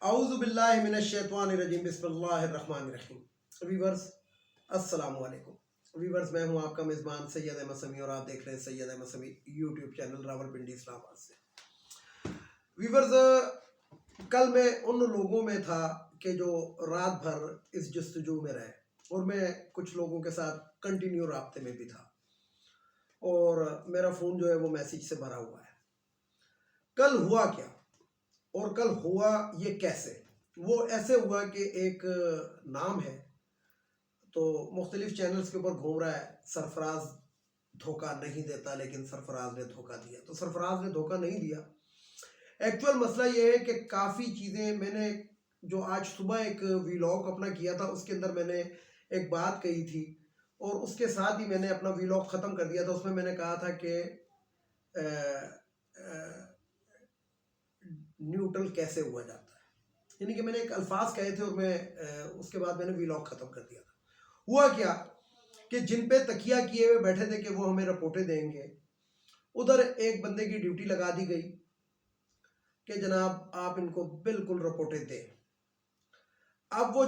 اعوذ باللہ من الشیطان الرجیم بسم اللہ الرحمن الرحیم. ویورز السلام علیکم. ویورز میں ہوں آپ کا میزبان سید احمد سمیع اور آپ دیکھ رہے ہیں سید احمد سمیع یوٹیوب چینل راولپنڈی اسلام آباد سے. ویورز کل میں ان لوگوں میں تھا کہ جو رات بھر اس جستجو میں رہے اور میں کچھ لوگوں کے ساتھ کنٹینیو رابطے میں بھی تھا اور میرا فون جو ہے وہ میسیج سے بھرا ہوا ہے. کل ہوا کیا اور کل ہوا یہ کیسے؟ وہ ایسے ہوا کہ ایک نام ہے تو مختلف چینلز کے اوپر گھوم رہا ہے، سرفراز دھوکہ نہیں دیتا لیکن سرفراز نے دھوکہ دیا. تو سرفراز نے دھوکہ نہیں دیا. ایکچول مسئلہ یہ ہے کہ کافی چیزیں میں نے جو آج صبح ایک ویلاگ اپنا کیا تھا اس کے اندر میں نے ایک بات کہی تھی اور اس کے ساتھ ہی میں نے اپنا ویلاگ ختم کر دیا تھا. اس میں نے کہا تھا کہ نیوٹرل کیسے ہوا جاتا ہے، یعنی کہ میں نے ایک الفاظ کہے تھے اور میں اس کے بعد میں نے ویلاگ ختم کر دیا تھا. ہوا کیا کہ جن پہ تکیہ کیے ہوئے بیٹھے تھے کہ وہ ہمیں رپورٹیں دیں گے، ادھر ایک بندے کی ڈیوٹی لگا دی گئی کہ جناب آپ ان کو بالکل رپورٹیں دیں. اب وہ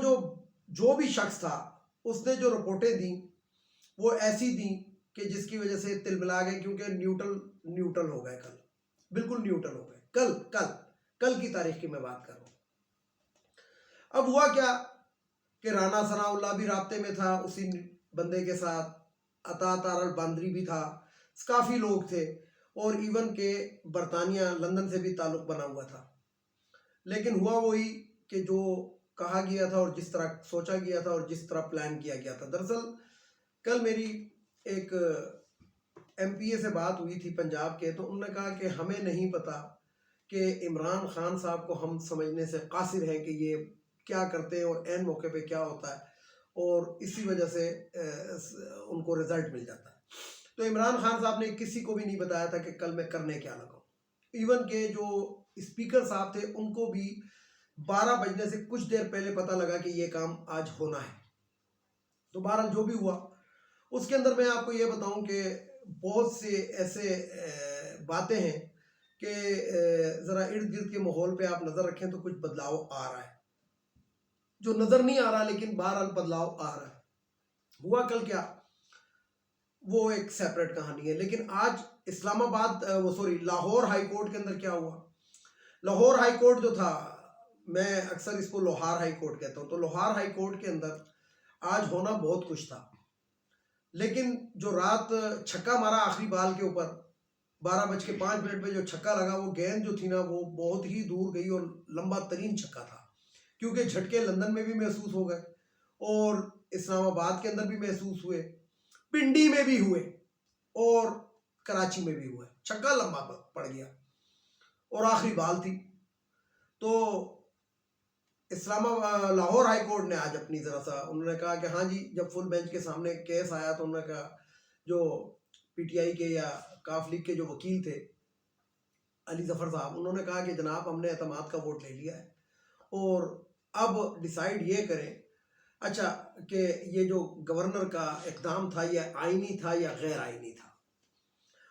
جو بھی شخص تھا اس نے جو رپورٹیں دیں وہ ایسی دیں کہ جس کی وجہ سے تل ملا گئے، کیونکہ نیوٹرل ہو گئے. کل بالکل نیوٹرل ہو گئے. کل کی تاریخ کی میں بات کر رہا ہوں. اب ہوا کیا کہ رانا ثناء اللہ بھی رابطے میں تھا اسی بندے کے ساتھ، عطا تارل باندری بھی تھا، کافی لوگ تھے اور ایون کہ برطانیہ لندن سے بھی تعلق بنا ہوا تھا. لیکن ہوا وہی کہ جو کہا گیا تھا اور جس طرح سوچا گیا تھا اور جس طرح پلان کیا گیا تھا. دراصل کل میری ایک ایم پی اے سے بات ہوئی تھی پنجاب کے، تو انہوں نے کہا کہ ہمیں نہیں پتا کہ عمران خان صاحب کو ہم سمجھنے سے قاصر ہیں کہ یہ کیا کرتے ہیں اور عین موقع پہ کیا ہوتا ہے اور اسی وجہ سے ان کو رزلٹ مل جاتا ہے. تو عمران خان صاحب نے کسی کو بھی نہیں بتایا تھا کہ کل میں کرنے کیا لگا ہوں. ایون کہ جو اسپیکر صاحب تھے ان کو بھی 12 بجنے سے کچھ دیر پہلے پتہ لگا کہ یہ کام آج ہونا ہے. تو بہرحال جو بھی ہوا اس کے اندر میں آپ کو یہ بتاؤں کہ بہت سے ایسے باتیں ہیں کہ ذرا ارد گرد کے ماحول پہ آپ نظر رکھیں تو کچھ بدلاؤ آ رہا ہے، جو نظر نہیں آ رہا لیکن بہرحال بدلاؤ آ رہا ہے. ہوا کل کیا وہ ایک سیپریٹ کہانی ہے. لیکن آج اسلام آباد لاہور ہائی کورٹ کے اندر کیا ہوا. لاہور ہائی کورٹ جو تھا، میں اکثر اس کو لوہار ہائی کورٹ کہتا ہوں، تو لوہار ہائی کورٹ کے اندر آج ہونا بہت کچھ تھا. لیکن جو رات چھکا مارا آخری بال کے اوپر 12:05 پہ جو چھکا لگا، وہ گیند جو تھی نا وہ بہت ہی دور گئی اور لمبا ترین چھکا تھا، کیونکہ جھٹکے لندن میں بھی محسوس ہو گئے اور اسلام آباد کے اندر بھی محسوس ہوئے، پنڈی میں بھی ہوئے اور کراچی میں بھی ہوئے. چھکا لمبا پڑ گیا اور آخری بال تھی. تو لاہور ہائی کورٹ نے آج اپنی ذرا سا انہوں نے کہا کہ ہاں جی، جب فل بینچ کے سامنے کیس آیا تو انہوں نے کہا، جو پی ٹی آئی کے یا کاف لیگ کے جو وکیل تھے علی ظفر صاحب، انہوں نے کہا کہ جناب ہم نے اعتماد کا ووٹ لے لیا ہے اور اب ڈیسائیڈ یہ کریں اچھا کہ یہ جو گورنر کا اقدام تھا یہ آئینی تھا یا غیر آئینی تھا.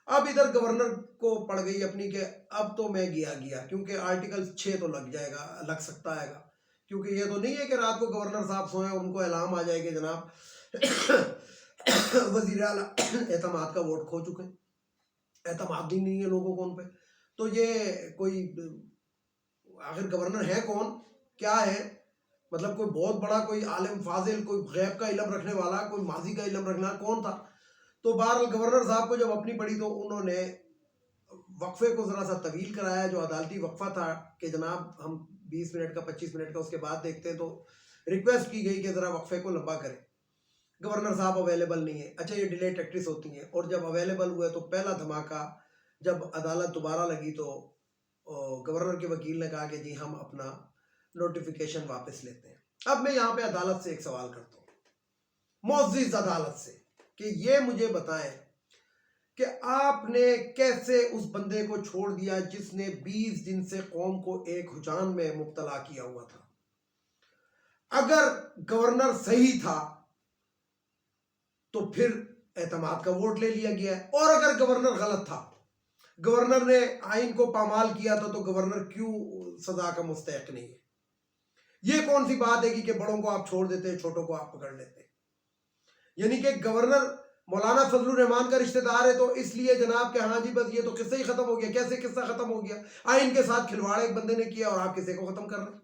اب ادھر گورنر کو پڑ گئی اپنی کہ اب تو میں گیا کیونکہ آرٹیکل 6 تو لگ سکتا ہے گا، کیونکہ یہ تو نہیں ہے کہ رات کو گورنر صاحب سوئیں اور ان کو اعلام آ جائے کہ جناب وزیر اعلیٰ اعتماد کا ووٹ کھو چکے ہیں، اعتماد ہی نہیں ہے لوگوں کو ان پہ. تو یہ کوئی آخر گورنر ہے کون، کیا ہے، مطلب کوئی بہت بڑا کوئی عالم فاضل، کوئی غیب کا علم رکھنے والا، کوئی ماضی کا علم رکھنا کون تھا. تو بہرحال گورنر صاحب کو جب اپنی پڑی تو انہوں نے وقفے کو ذرا سا طویل کرایا، جو عدالتی وقفہ تھا کہ جناب ہم 20 منٹ کا 25 منٹ کا اس کے بعد دیکھتے ہیں. تو ریکویسٹ کی گئی کہ ذرا وقفے کو لمبا کریں. گورنر صاحب اویلیبل نہیں ہے. اچھا، یہ ڈیلے ٹیکٹس ہوتی ہیں اور جب اویلیبل ہوئے تو پہلا دھماکہ جب عدالت دوبارہ لگی تو گورنر کے وکیل نے کہا کہ جی ہم اپنا نوٹیفیکیشن واپس لیتے ہیں. اب میں یہاں پہ عدالت سے ایک سوال کرتا ہوں، معزز عدالت سے، کہ یہ مجھے بتائیں کہ آپ نے کیسے اس بندے کو چھوڑ دیا جس نے 20 دن سے قوم کو ایک ہجان میں مبتلا کیا ہوا تھا. اگر گورنر صحیح تھا تو پھر اعتماد کا ووٹ لے لیا گیا ہے، اور اگر گورنر غلط تھا، گورنر نے آئین کو پامال کیا تھا، تو گورنر کیوں سزا کا مستحق نہیں ہے. یہ کون سی بات ہے کہ بڑوں کو آپ چھوڑ دیتے ہیں، چھوٹوں کو آپ پکڑ لیتے ہیں؟ یعنی کہ گورنر مولانا فضل الرحمان کا رشتہ دار ہے تو اس لیے جناب کہ ہاں جی بس یہ تو قصہ ہی ختم ہو گیا. کیسے قصہ ختم ہو گیا؟ آئین کے ساتھ کھلواڑ ایک بندے نے کیا اور آپ کسے کو ختم کر رہے ہیں.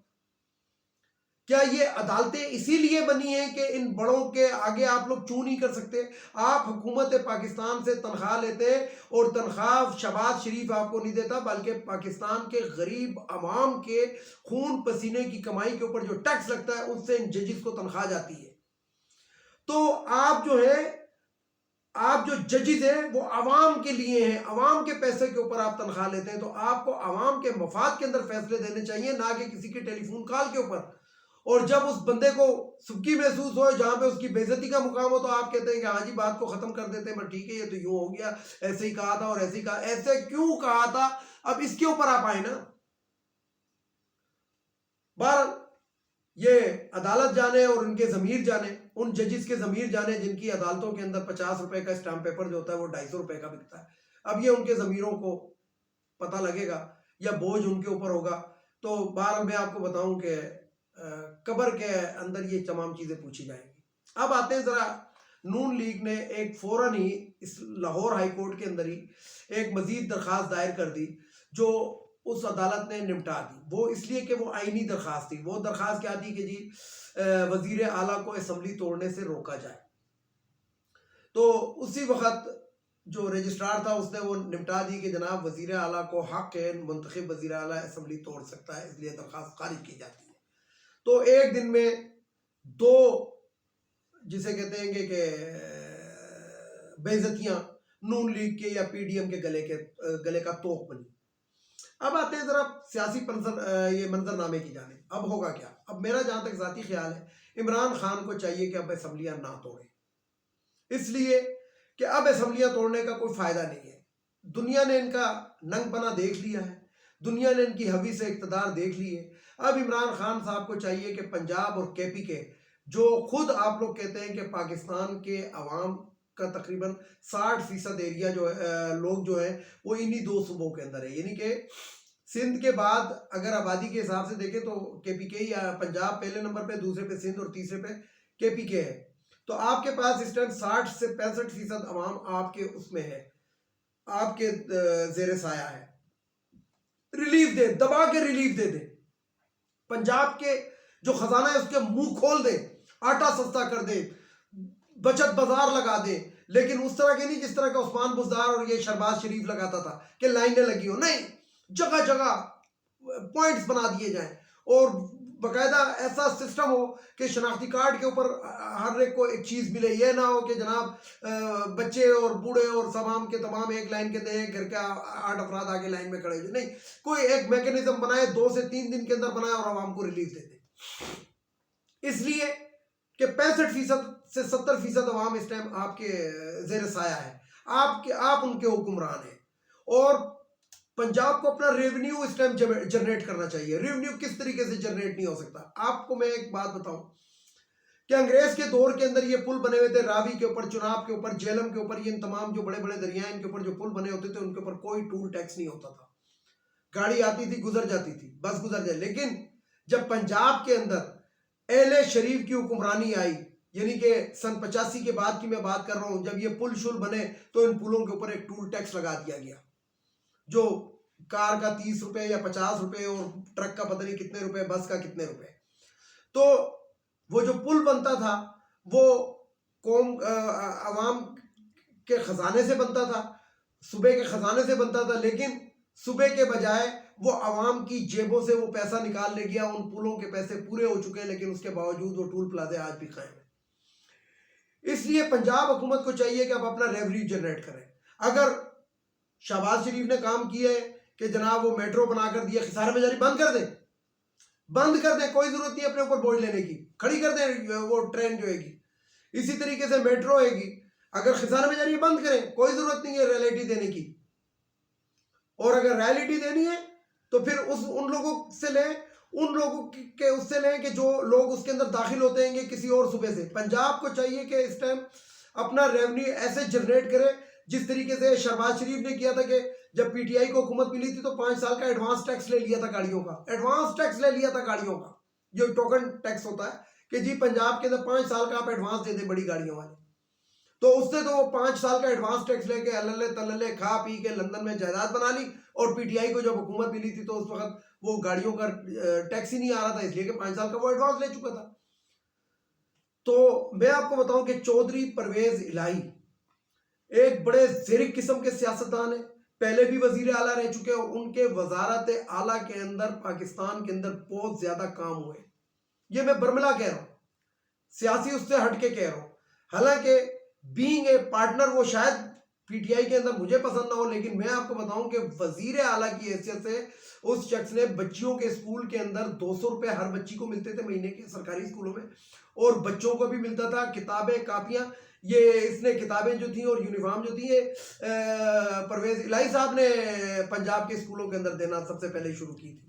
کیا یہ عدالتیں اسی لیے بنی ہیں کہ ان بڑوں کے آگے آپ لوگ چوں نہیں کر سکتے؟ آپ حکومت پاکستان سے تنخواہ لیتے اور تنخواہ شہباز شریف آپ کو نہیں دیتا، بلکہ پاکستان کے غریب عوام کے خون پسینے کی کمائی کے اوپر جو ٹیکس لگتا ہے اس سے ان ججز کو تنخواہ جاتی ہے. تو آپ جو ہے آپ جو ججز ہیں وہ عوام کے لیے ہیں، عوام کے پیسے کے اوپر آپ تنخواہ لیتے ہیں، تو آپ کو عوام کے مفاد کے اندر فیصلے دینے چاہیے، نہ کہ کسی کے ٹیلی فون کال کے اوپر. اور جب اس بندے کو سبکی محسوس ہو جہاں پہ اس کی بے عزتی کا مقام ہو تو آپ کہتے ہیں کہ ہاں جی بات کو ختم کر دیتے ہیں، بس ٹھیک ہے یہ تو یوں ہو گیا، ایسے ہی کہا تھا اور ایسے ہی کہا. ایسے کیوں کہا تھا؟ اب اس کے اوپر آپ آئے نا. بہرحال یہ عدالت جانے اور ان کے ضمیر جانے، ان ججز کے ضمیر جانے جن کی عدالتوں کے اندر 50 روپے کا اسٹامپ پیپر جو ہوتا ہے وہ 250 روپے کا بکتا ہے. اب یہ ان کے ضمیروں کو پتہ لگے گا یا بوجھ ان کے اوپر ہوگا. تو بہرحال میں آپ کو بتاؤں کہ قبر کے اندر یہ تمام چیزیں پوچھی جائیں گی. اب آتے ہیں ذرا نون لیگ نے ایک فوراً ہی اس لاہور ہائی کورٹ کے اندر ہی ایک مزید درخواست دائر کر دی جو اس عدالت نے نمٹا دی. وہ اس لیے کہ وہ آئینی درخواست تھی. وہ درخواست کیا تھی کہ جی وزیر اعلیٰ کو اسمبلی توڑنے سے روکا جائے. تو اسی وقت جو رجسٹرار تھا اس نے وہ نمٹا دی کہ جناب وزیر اعلیٰ کو حق ہے، منتخب وزیر اعلیٰ اسمبلی توڑ سکتا ہے، اس لیے درخواست خارج کی جاتی ہے. تو ایک دن میں دو جسے کہتے ہیں کہ بے عزتیاں نون لیگ کے یا پی ڈی ایم کے گلے کا توق بنی. اب آتے ہیں ذرا سیاسی یہ منظر نامے کی جانب. اب ہوگا کیا؟ اب میرا جہاں تک ذاتی خیال ہے عمران خان کو چاہیے کہ اب اسمبلیاں نہ توڑیں، اس لیے کہ اب اسمبلیاں توڑنے کا کوئی فائدہ نہیں ہے. دنیا نے ان کا ننگ پنا دیکھ لیا ہے، دنیا نے ان کی حوی سے اقتدار دیکھ لی ہے. اب عمران خان صاحب کو چاہیے کہ پنجاب اور کے پی کے جو خود آپ لوگ کہتے ہیں کہ پاکستان کے عوام کا تقریباً 60% ایریا جو ہے لوگ جو ہیں وہ انہی دو صوبوں کے اندر ہے. یعنی کہ سندھ کے بعد اگر آبادی کے حساب سے دیکھیں تو کے پی کے یا پنجاب پہلے نمبر پہ، دوسرے پہ سندھ اور تیسرے پہ کے پی کے ہے. تو آپ کے پاس اس ٹائم 60 سے 65% عوام آپ کے اس میں ہے، آپ کے زیر سایہ ہے. ریلیف دے، دبا کے ریلیف دے دے. پنجاب کے جو خزانہ ہے اس کے منہ کھول دے، آٹا سستا کر دے، بچت بازار لگا دے. لیکن اس طرح کے نہیں جس طرح کا عثمان بزدار اور یہ شہباز شریف لگاتا تھا کہ لائنیں لگی ہو. نہیں، جگہ جگہ پوائنٹس بنا دیے جائیں اور باقاعدہ ایسا سسٹم ہو کہ شناختی کارڈ کے اوپر ہر ایک کو ایک چیز ملے. یہ نہ ہو کہ جناب بچے اور بوڑھے اور تمام کے تمام ایک لائن کے دیں، گھر کا 8 افراد آگے لائن میں کھڑے ہوئے. نہیں، کوئی ایک میکینزم بنائے، 2 سے 3 دن کے اندر بنائے اور عوام کو ریلیف دے دے. اس لیے کہ 65% سے 70% عوام اس ٹائم آپ کے زیر سایہ ہے، آپ ان کے حکمران ہیں. اور پنجاب کو اپنا ریونیو اس ٹائم جنریٹ کرنا چاہیے. ریونیو کس طریقے سے جنریٹ نہیں ہو سکتا؟ آپ کو میں ایک بات بتاؤں کہ انگریز کے دور کے اندر یہ پل بنے ہوئے تھے راوی کے اوپر، چناب کے اوپر، جیلم کے اوپر. یہ تمام جو بڑے بڑے دریائیں ان کے اوپر جو پل بنے ہوتے تھے ان کے اوپر کوئی ٹول ٹیکس نہیں ہوتا تھا. گاڑی آتی تھی گزر جاتی تھی، بس گزر جائے. لیکن جب پنجاب کے اندر اہل شریف کی حکمرانی آئی، یعنی کہ سن 85 کے بعد کی میں بات کر رہا ہوں، جب یہ پل شل بنے تو ان پلوں کے اوپر ایک ٹول ٹیکس لگا دیا گیا جو کار کا 30 روپے یا 50 روپے اور ٹرک کا پتہ نہیں کتنے روپے، بس کا کتنے روپے. تو وہ جو پل بنتا تھا وہ قوم عوام کے خزانے سے بنتا تھا، صوبے کے خزانے سے بنتا تھا. لیکن صوبے کے بجائے وہ عوام کی جیبوں سے وہ پیسہ نکال لے گیا. ان پلوں کے پیسے پورے ہو چکے ہیں لیکن اس کے باوجود وہ ٹول پلازے آج بھی قائم ہیں. اس لیے پنجاب حکومت کو چاہیے کہ اب اپنا ریونیو جنریٹ کرے. اگر شہباز شریف نے کام کیا ہے کہ جناب وہ میٹرو بنا کر دیا، خسارہ میں جاری بند کر دیں، کوئی ضرورت نہیں اپنے اوپر بوجھ لینے کی، کھڑی کر دیں وہ ٹرین جو ہے گی. اسی طریقے سے میٹرو ہے گی، اگر خسارہ میں جاری بند کریں، کوئی ضرورت نہیں ہے ریئلٹی دینے کی. اور اگر ریئلٹی دینی ہے تو پھر ان لوگوں سے لیں، ان لوگوں کے اس سے لیں کہ جو لوگ اس کے اندر داخل ہوتے ہیں گے کسی اور صوبے سے. پنجاب کو چاہیے کہ اس ٹائم اپنا ریونیو ایسے جنریٹ کرے جس طریقے سے شہباز شریف نے کیا تھا کہ جب پی ٹی آئی کو حکومت ملی تھی تو 5 سال کا ایڈوانس ٹیکس لے لیا تھا گاڑیوں کا، ایڈوانس ٹیکس لے لیا تھا گاڑیوں کا. جو ٹوکن ٹیکس ہوتا ہے کہ جی پنجاب کے اندر 5 سال کا آپ ایڈوانس دے دیں بڑی گاڑیوں والے، تو اس سے تو وہ 5 سال کا ایڈوانس ٹیکس لے کے اللہ تللے کھا پی کے لندن میں جائیداد بنا لی، اور پی ٹی آئی کو جب حکومت ملی تھی تو اس وقت وہ گاڑیوں کا ٹیکس ہی نہیں آ رہا تھا، اس لیے کہ 5 سال کا وہ ایڈوانس لے چکا تھا۔ تو میں آپ کو بتاؤں کہ چودھری پرویز الہی ایک بڑے زیرک قسم کے سیاستدان ہیں، پہلے بھی وزیر اعلیٰ رہ چکے، اور ان کے وزارت اعلیٰ کے اندر پاکستان کے اندر بہت زیادہ کام ہوئے، یہ میں برملا کہہ رہا ہوں، سیاسی اس سے ہٹ کے کہہ رہا ہوں۔ حالانکہ بینگ اے پارٹنر وہ شاید پی ٹی آئی کے اندر مجھے پسند نہ ہو، لیکن میں آپ کو بتاؤں کہ وزیر اعلیٰ کی حیثیت سے اس شخص نے بچیوں کے اسکول کے اندر 200 روپے ہر بچی کو ملتے تھے مہینے کے سرکاری اسکولوں میں، اور بچوں کو بھی ملتا تھا کتابیں کاپیاں، یہ اس نے کتابیں جو تھیں اور یونیفارم جو تھی یہ پرویز الہی صاحب نے پنجاب کے اسکولوں کے اندر دینا سب سے پہلے شروع کی تھی،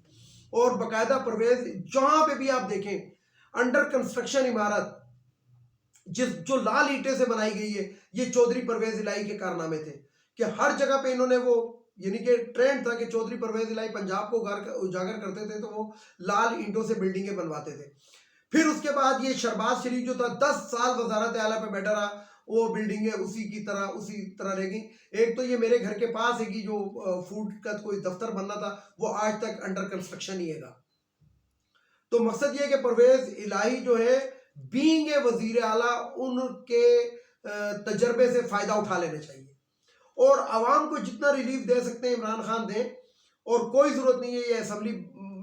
اور باقاعدہ پرویز جہاں پہ بھی آپ دیکھیں انڈر کنسٹرکشن عمارت جو لال اینٹیں سے بنائی گئی ہے، یہ چودھری پرویز الہی کے کارنامے تھے، کہ ہر جگہ پہ انہوں نے وہ یعنی کہ ٹرینڈ تھا کہ چودھری پرویز الہی پنجاب کو اجاگر کرتے تھے تو وہ لال اینٹوں سے بلڈنگیں بنواتے تھے۔ پھر اس کے بعد یہ شہباز شریف جو تھا 10 سال وزارت اعلیٰ پہ بیٹھا رہا، وہ بلڈنگیں اسی طرح رہ گئیں۔ ایک تو یہ میرے گھر کے پاس ہے کہ جو فوڈ کا کوئی دفتر بننا تھا وہ آج تک انڈر کنسٹرکشن ہی ہے گا۔ تو مقصد یہ ہے کہ پرویز الہی جو ہے بینگ اے وزیر اعلیٰ ان کے تجربے سے فائدہ اٹھا لینا چاہیے، اور عوام کو جتنا ریلیف دے سکتے ہیں عمران خان دیں، اور کوئی ضرورت نہیں ہے یہ اسمبلی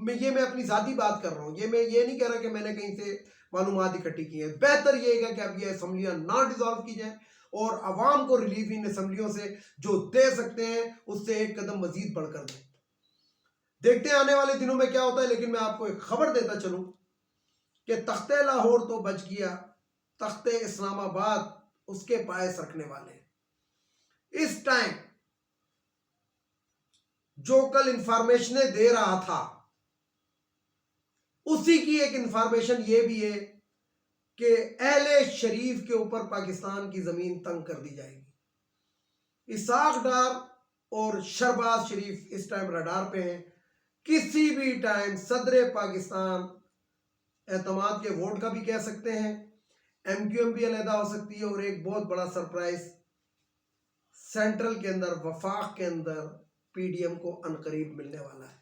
میں، یہ میں اپنی ذاتی بات کر رہا ہوں، یہ میں یہ نہیں کہہ رہا کہ میں نے کہیں سے معلومات اکٹھی کی ہیں، بہتر یہ ہے کہ اب یہ اسمبلیاں نہ ڈیزالو کی جائیں، اور عوام کو ریلیف ان اسمبلیوں سے جو دے سکتے ہیں اس سے ایک قدم مزید بڑھ کر دیں۔ دیکھتے ہیں آنے والے دنوں میں کیا ہوتا ہے، لیکن میں آپ کو ایک خبر دیتا چلوں کہ تخت لاہور تو بچ گیا، تخت اسلام آباد اس کے پائے سرکنے والے ہیں۔ اس ٹائم جو کل انفارمیشنیں دے رہا تھا اسی کی ایک انفارمیشن یہ بھی ہے کہ اہل شریف کے اوپر پاکستان کی زمین تنگ کر دی جائے گی۔ اسحاق ڈار اور شہباز شریف اس ٹائم رڈار پہ ہیں، کسی بھی ٹائم صدر پاکستان اعتماد کے ووٹ کا بھی کہہ سکتے ہیں، ایم کیو ایم بھی علیحدہ ہو سکتی ہے، اور ایک بہت بڑا سرپرائز سینٹرل کے اندر وفاق کے اندر پی ڈی ایم کو عنقریب ملنے والا ہے،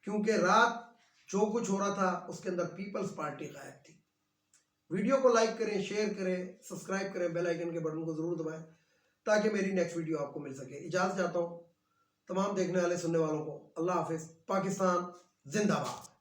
کیونکہ رات جو کچھ ہو رہا تھا اس کے اندر پیپلز پارٹی غائب تھی۔ ویڈیو کو لائک کریں، شیئر کریں، سبسکرائب کریں، بیل آئیکن کے بٹن کو ضرور دبائیں تاکہ میری نیکسٹ ویڈیو آپ کو مل سکے۔ اجازت چاہتا ہوں تمام دیکھنے والے سننے والوں کو، اللہ حافظ، پاکستان زندہ باد۔